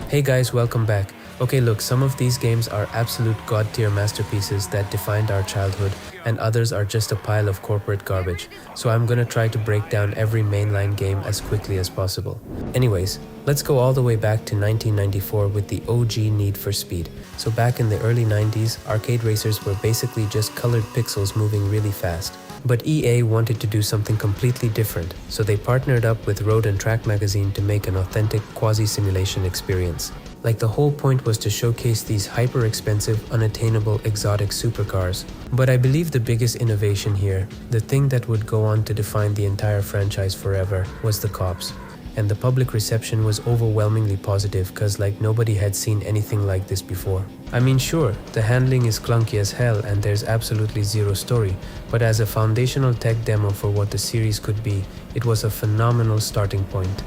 Hey guys, welcome back. Okay, look, some of these games are absolute god-tier masterpieces that defined our childhood, and others are just a pile of corporate garbage. So I'm gonna try to break down every mainline game as quickly as possible. Anyways, let's go all the way back to 1994 with the OG Need for Speed. So back in the early 90s, arcade racers were basically just colored pixels moving really fast. But EA wanted to do something completely different, so they partnered up with Road and Track magazine to make an authentic quasi-simulation experience. Like, the whole point was to showcase these hyper-expensive, unattainable, exotic supercars. But I believe the biggest innovation here, the thing that would go on to define the entire franchise forever, was the cops. And the public reception was overwhelmingly positive because nobody had seen anything like this before. I mean, sure, the handling is clunky as hell and there's absolutely zero story, but as a foundational tech demo for what the series could be, it was a phenomenal starting point.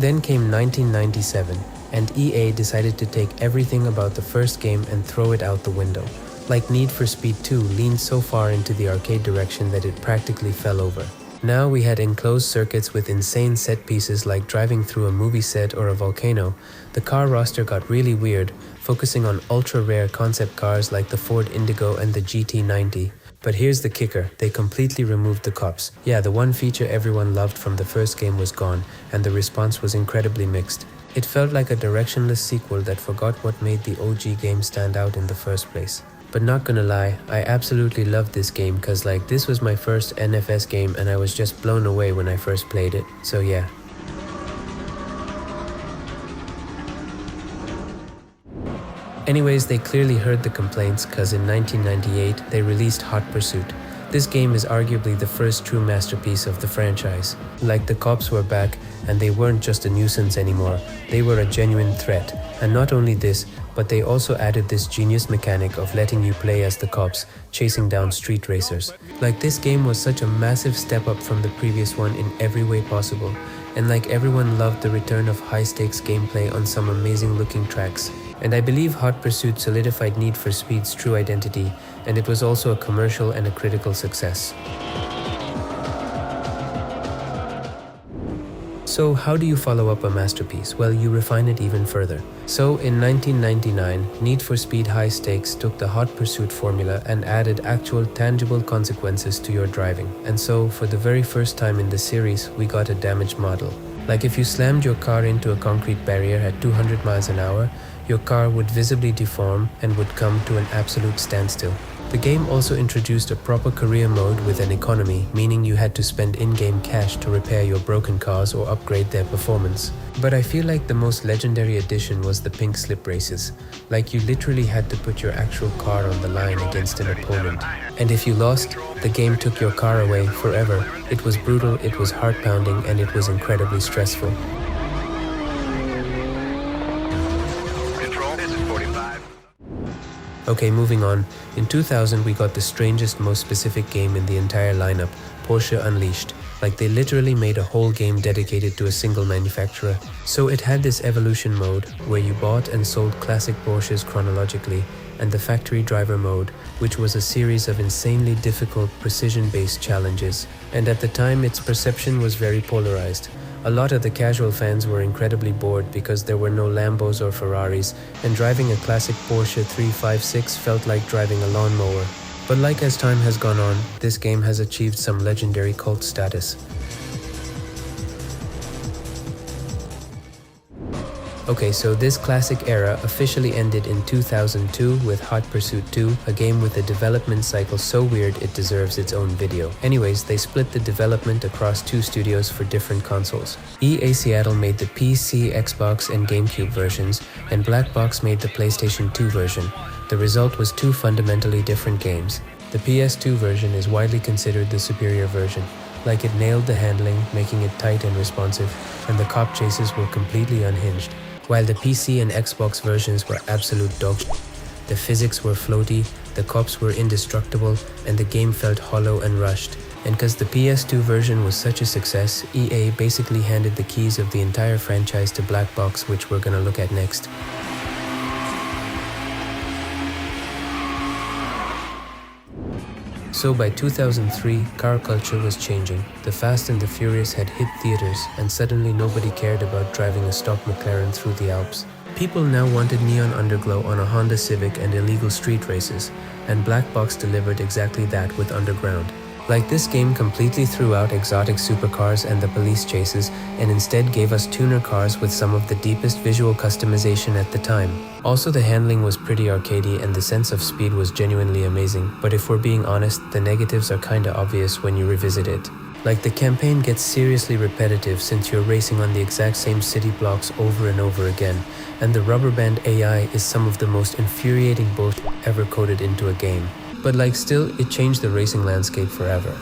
Then came 1997, and EA decided to take everything about the first game and throw it out the window. Like, Need for Speed 2 leaned so far into the arcade direction that it practically fell over. Now we had enclosed circuits with insane set pieces like driving through a movie set or a volcano. The car roster got really weird, focusing on ultra-rare concept cars like the Ford Indigo and the GT90. But here's the kicker, they completely removed the cops. Yeah, the one feature everyone loved from the first game was gone, and the response was incredibly mixed. It felt like a directionless sequel that forgot what made the OG game stand out in the first place. But not gonna lie, I absolutely loved this game cause this was my first NFS game and I was just blown away when I first played it, so yeah. Anyways, they clearly heard the complaints cause in 1998 they released Hot Pursuit. This game is arguably the first true masterpiece of the franchise. Like, the cops were back and they weren't just a nuisance anymore, they were a genuine threat. And not only this, but they also added this genius mechanic of letting you play as the cops, chasing down street racers. This game was such a massive step up from the previous one in every way possible, and everyone loved the return of high-stakes gameplay on some amazing looking tracks. And I believe Hot Pursuit solidified Need for Speed's true identity, and it was also a commercial and a critical success. So how do you follow up a masterpiece? Well, you refine it even further. So in 1999, Need for Speed High Stakes took the Hot Pursuit formula and added actual tangible consequences to your driving. And so, for the very first time in the series, we got a damage model. Like, if you slammed your car into a concrete barrier at 200 miles an hour, your car would visibly deform and would come to an absolute standstill. The game also introduced a proper career mode with an economy, meaning you had to spend in-game cash to repair your broken cars or upgrade their performance. But I feel like the most legendary addition was the pink slip races. You literally had to put your actual car on the line against an opponent. And if you lost, the game took your car away forever. It was brutal, it was heart-pounding, and it was incredibly stressful. Okay, moving on. In 2000, we got the strangest, most specific game in the entire lineup, Porsche Unleashed. They literally made a whole game dedicated to a single manufacturer. So it had this evolution mode, where you bought and sold classic Porsches chronologically, and the factory driver mode, which was a series of insanely difficult, precision-based challenges. And at the time, its perception was very polarized. A lot of the casual fans were incredibly bored because there were no Lambos or Ferraris, and driving a classic Porsche 356 felt like driving a lawnmower. But as time has gone on, this game has achieved some legendary cult status. Okay, so this classic era officially ended in 2002 with Hot Pursuit 2, a game with a development cycle so weird it deserves its own video. Anyways, they split the development across two studios for different consoles. EA Seattle made the PC, Xbox, and GameCube versions, and Black Box made the PlayStation 2 version. The result was two fundamentally different games. The PS2 version is widely considered the superior version. It nailed the handling, making it tight and responsive, and the cop chases were completely unhinged. While the PC and Xbox versions were absolute dog shit. The physics were floaty, the cops were indestructible, and the game felt hollow and rushed. And cause the PS2 version was such a success, EA basically handed the keys of the entire franchise to Black Box, which we're gonna look at next. So by 2003, car culture was changing. The Fast and the Furious had hit theaters, and suddenly nobody cared about driving a stock McLaren through the Alps. People now wanted neon underglow on a Honda Civic and illegal street races, and Black Box delivered exactly that with Underground. Like, this game completely threw out exotic supercars and the police chases, and instead gave us tuner cars with some of the deepest visual customization at the time. Also, the handling was pretty arcadey and the sense of speed was genuinely amazing, but if we're being honest, the negatives are kinda obvious when you revisit it. Like, the campaign gets seriously repetitive since you're racing on the exact same city blocks over and over again, and the rubber band AI is some of the most infuriating bullshit ever coded into a game. But like, still, it changed the racing landscape forever.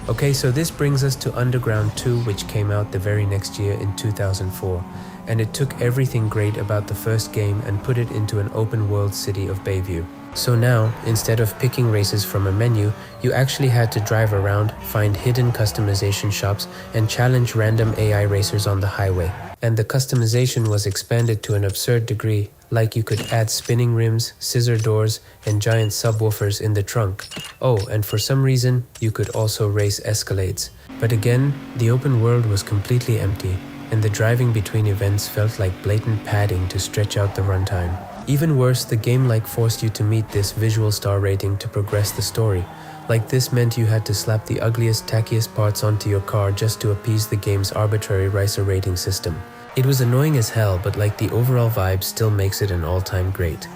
Okay, so this brings us to Underground 2, which came out the very next year in 2004, and it took everything great about the first game and put it into an open world city of Bayview. So now, instead of picking races from a menu, you actually had to drive around, find hidden customization shops, and challenge random AI racers on the highway. And the customization was expanded to an absurd degree, like you could add spinning rims, scissor doors, and giant subwoofers in the trunk. Oh, and for some reason, you could also race Escalades. But again, the open world was completely empty, and the driving between events felt like blatant padding to stretch out the runtime. Even worse, the game forced you to meet this visual star rating to progress the story. Like, this meant you had to slap the ugliest, tackiest parts onto your car just to appease the game's arbitrary racer rating system. It was annoying as hell, but like, the overall vibe still makes it an all-time great.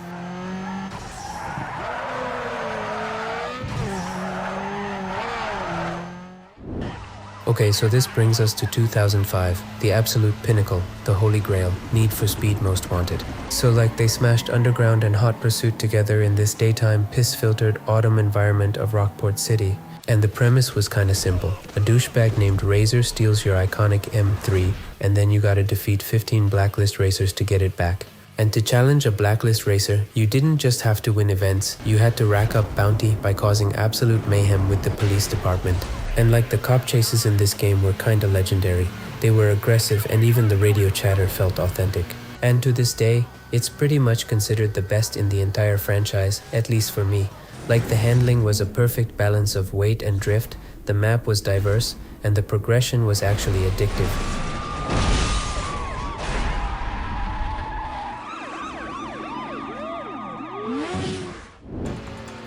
Okay, so this brings us to 2005, the absolute pinnacle, the holy grail, Need for Speed Most Wanted. So like, they smashed Underground and Hot Pursuit together in this daytime, piss-filtered autumn environment of Rockport City. And the premise was kinda simple. A douchebag named Razor steals your iconic M3, and then you gotta defeat 15 blacklist racers to get it back. And to challenge a blacklist racer, you didn't just have to win events, you had to rack up bounty by causing absolute mayhem with the police department. And like, the cop chases in this game were kinda legendary. They were aggressive, and even the radio chatter felt authentic. And to this day, it's pretty much considered the best in the entire franchise, at least for me. Like, the handling was a perfect balance of weight and drift, the map was diverse, and the progression was actually addictive.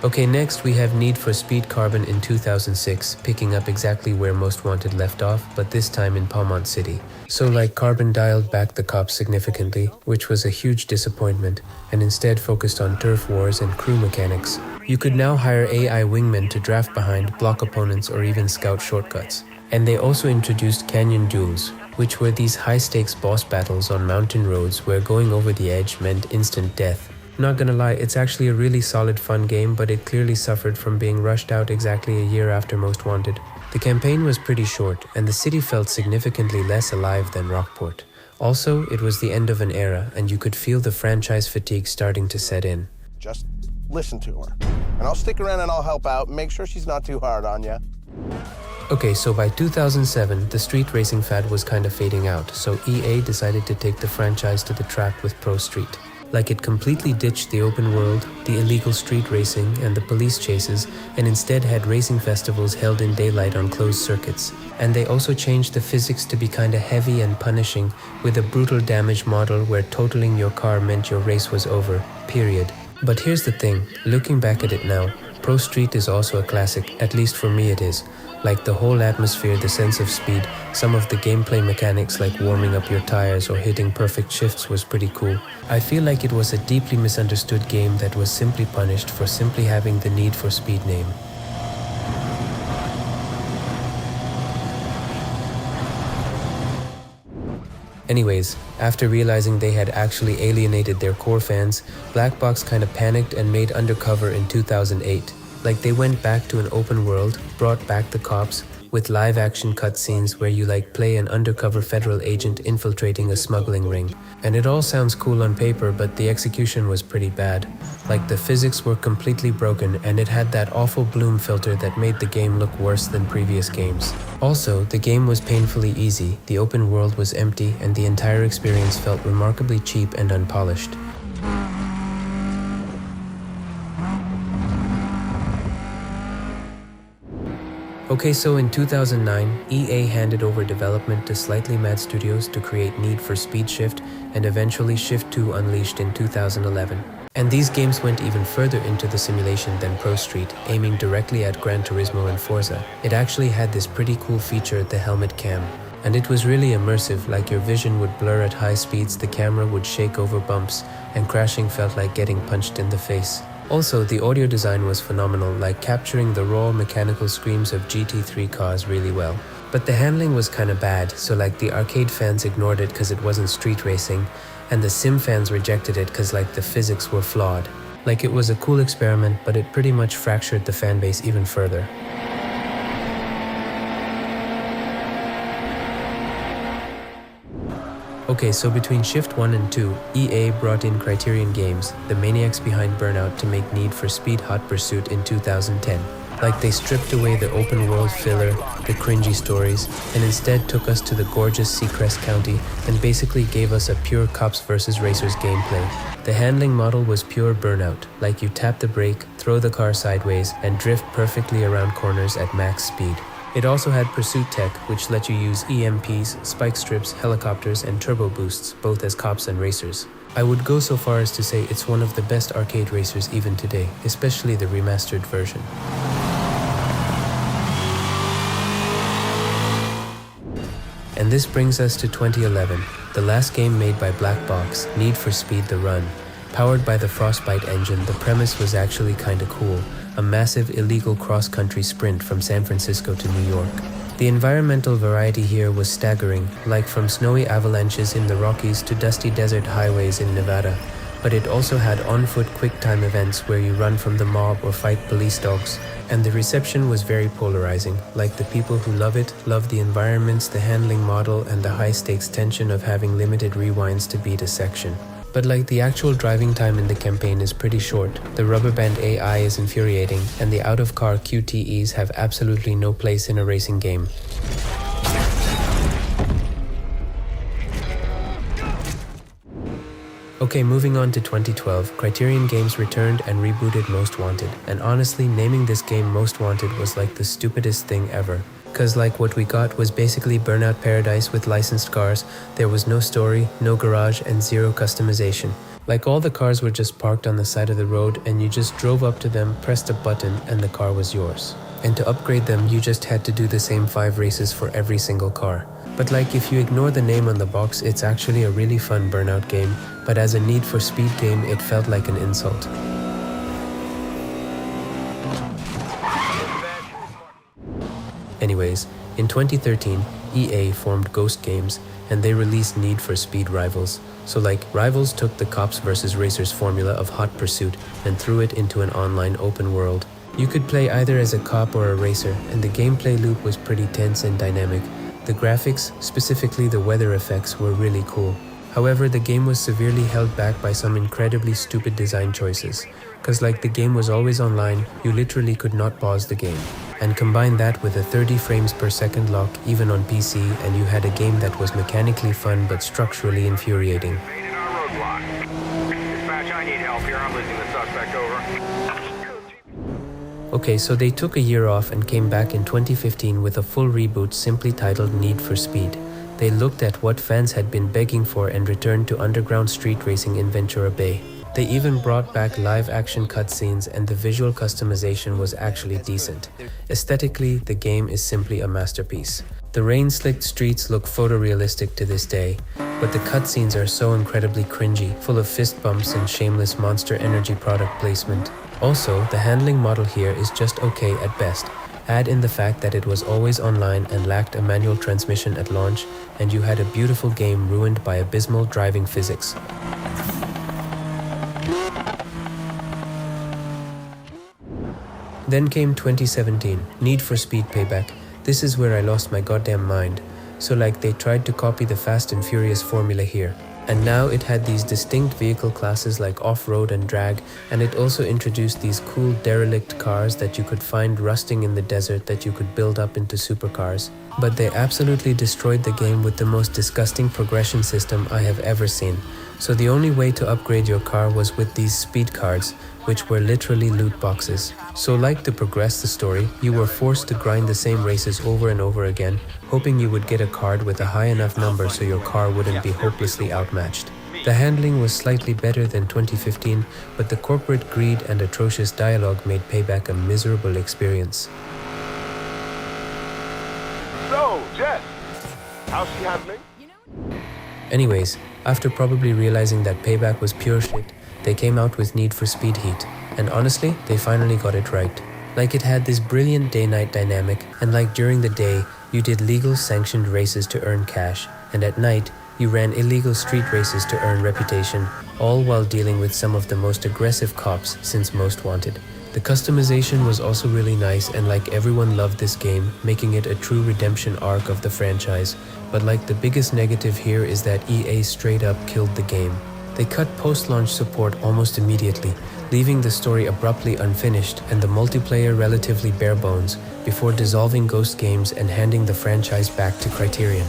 Okay, next we have Need for Speed Carbon in 2006, picking up exactly where Most Wanted left off, but this time in Palmont City. So like, Carbon dialed back the cops significantly, which was a huge disappointment, and instead focused on turf wars and crew mechanics. You could now hire AI wingmen to draft behind, block opponents, or even scout shortcuts. And they also introduced Canyon Duels, which were these high-stakes boss battles on mountain roads where going over the edge meant instant death. Not gonna lie, it's actually a really solid fun game, but it clearly suffered from being rushed out exactly a year after Most Wanted. The campaign was pretty short, and the city felt significantly less alive than Rockport. Also, it was the end of an era, and you could feel the franchise fatigue starting to set in. Just listen to her, and I'll stick around and I'll help out, make sure she's not too hard on you. Okay, so by 2007, the street racing fad was kind of fading out, so EA decided to take the franchise to the track with ProStreet. Like, it completely ditched the open world, the illegal street racing, and the police chases, and instead had racing festivals held in daylight on closed circuits. And they also changed the physics to be kinda heavy and punishing, with a brutal damage model where totaling your car meant your race was over, period. But here's the thing, looking back at it now, ProStreet is also a classic, at least for me it is. Like, the whole atmosphere, the sense of speed, some of the gameplay mechanics like warming up your tires or hitting perfect shifts was pretty cool. I feel like it was a deeply misunderstood game that was simply punished for simply having the Need for Speed name. Anyways, after realizing they had actually alienated their core fans, Black Box kinda panicked and made Undercover in 2008. Like, they went back to an open world, brought back the cops, with live action cutscenes where you play an undercover federal agent infiltrating a smuggling ring. And it all sounds cool on paper, but the execution was pretty bad. Like, the physics were completely broken, and it had that awful bloom filter that made the game look worse than previous games. Also, the game was painfully easy, the open world was empty, and the entire experience felt remarkably cheap and unpolished. Okay, so in 2009, EA handed over development to Slightly Mad Studios to create Need for Speed Shift and eventually Shift 2 Unleashed in 2011. And these games went even further into the simulation than ProStreet, aiming directly at Gran Turismo and Forza. It actually had this pretty cool feature, the helmet cam. And it was really immersive, like your vision would blur at high speeds, the camera would shake over bumps, and crashing felt like getting punched in the face. Also, the audio design was phenomenal, like capturing the raw mechanical screams of GT3 cars really well. But the handling was kinda bad, so like the arcade fans ignored it cause it wasn't street racing, and the sim fans rejected it cause like the physics were flawed. Like it was a cool experiment, but it pretty much fractured the fanbase even further. Okay, so between Shift 1 and 2, EA brought in Criterion Games, the maniacs behind Burnout, to make Need for Speed Hot Pursuit in 2010. Like they stripped away the open world filler, the cringy stories, and instead took us to the gorgeous Seacrest County and basically gave us a pure cops versus racers gameplay. The handling model was pure Burnout, like you tap the brake, throw the car sideways, and drift perfectly around corners at max speed. It also had pursuit tech, which let you use EMPs, spike strips, helicopters, and turbo boosts, both as cops and racers. I would go so far as to say it's one of the best arcade racers even today, especially the remastered version. And this brings us to 2011, the last game made by Black Box, Need for Speed The Run. Powered by the Frostbite engine, the premise was actually kinda cool. A massive illegal cross-country sprint from San Francisco to New York. The environmental variety here was staggering, like from snowy avalanches in the Rockies to dusty desert highways in Nevada. But it also had on-foot quick-time events where you run from the mob or fight police dogs. And the reception was very polarizing, like the people who love it love the environments, the handling model, and the high-stakes tension of having limited rewinds to beat a section. But like the actual driving time in the campaign is pretty short, the rubber band AI is infuriating, and the out-of-car QTEs have absolutely no place in a racing game. Okay, moving on to 2012, Criterion Games returned and rebooted Most Wanted, and honestly, naming this game Most Wanted was like the stupidest thing ever. Cause like what we got was basically Burnout Paradise with licensed cars, there was no story, no garage, and zero customization. Like all the cars were just parked on the side of the road and you just drove up to them, pressed a button, and the car was yours. And to upgrade them, you just had to do the same 5 races for every single car. But like if you ignore the name on the box, it's actually a really fun Burnout game, but as a Need for Speed game, it felt like an insult. Anyways, in 2013, EA formed Ghost Games, and they released Need for Speed Rivals. So like, Rivals took the cops versus racers formula of Hot Pursuit and threw it into an online open world. You could play either as a cop or a racer, and the gameplay loop was pretty tense and dynamic. The graphics, specifically the weather effects, were really cool. However, the game was severely held back by some incredibly stupid design choices. Cause like the game was always online, you literally could not pause the game. And combine that with a 30 frames per second lock even on PC, and you had a game that was mechanically fun but structurally infuriating. Dispatch, I need help here. I'm losing the suspect, over. Okay, so they took a year off and came back in 2015 with a full reboot simply titled Need for Speed. They looked at what fans had been begging for and returned to underground street racing in Ventura Bay. They even brought back live-action cutscenes, and the visual customization was actually decent. Aesthetically, the game is simply a masterpiece. The rain-slicked streets look photorealistic to this day, but the cutscenes are so incredibly cringy, full of fist bumps and shameless Monster Energy product placement. Also, the handling model here is just okay at best. Add in the fact that it was always online and lacked a manual transmission at launch, and you had a beautiful game ruined by abysmal driving physics. Then came 2017, Need for Speed Payback. This is where I lost my goddamn mind. So like they tried to copy the Fast and Furious formula here. And now it had these distinct vehicle classes like off-road and drag, and it also introduced these cool derelict cars that you could find rusting in the desert that you could build up into supercars. But they absolutely destroyed the game with the most disgusting progression system I have ever seen. So the only way to upgrade your car was with these speed cards, which were literally loot boxes. So like to progress the story, you were forced to grind the same races over and over again, hoping you would get a card with a high enough number so your car wouldn't be hopelessly outmatched. The handling was slightly better than 2015, but the corporate greed and atrocious dialogue made Payback a miserable experience. So, Jess, how's she handling? Anyways, after probably realizing that Payback was pure shit, they came out with Need for Speed Heat, and honestly, they finally got it right. Like it had this brilliant day-night dynamic, and like during the day, you did legal sanctioned races to earn cash, and at night, you ran illegal street races to earn reputation, all while dealing with some of the most aggressive cops since Most Wanted. The customization was also really nice, and like everyone loved this game, making it a true redemption arc of the franchise. But like the biggest negative here is that EA straight up killed the game. They cut post-launch support almost immediately, leaving the story abruptly unfinished and the multiplayer relatively bare bones, before dissolving Ghost Games and handing the franchise back to Criterion.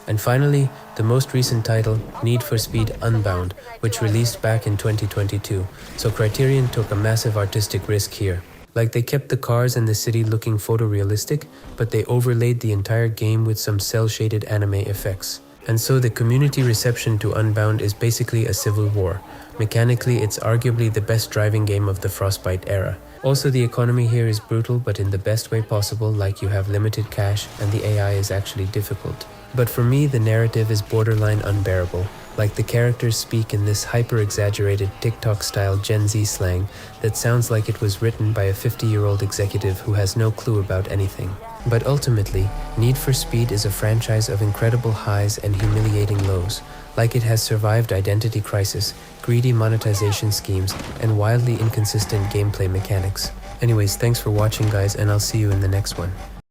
And finally, the most recent title, Need for Speed Unbound, which released back in 2022, so Criterion took a massive artistic risk here. Like they kept the cars and the city looking photorealistic, but they overlaid the entire game with some cel-shaded anime effects. And so the community reception to Unbound is basically a civil war. Mechanically, it's arguably the best driving game of the Frostbite era. Also, the economy here is brutal, but in the best way possible, like you have limited cash and the AI is actually difficult. But for me, the narrative is borderline unbearable. Like the characters speak in this hyper-exaggerated TikTok-style Gen Z slang that sounds like it was written by a 50-year-old executive who has no clue about anything. But ultimately, Need for Speed is a franchise of incredible highs and humiliating lows. Like it has survived identity crisis, greedy monetization schemes, and wildly inconsistent gameplay mechanics. Anyways, thanks for watching guys, and I'll see you in the next one.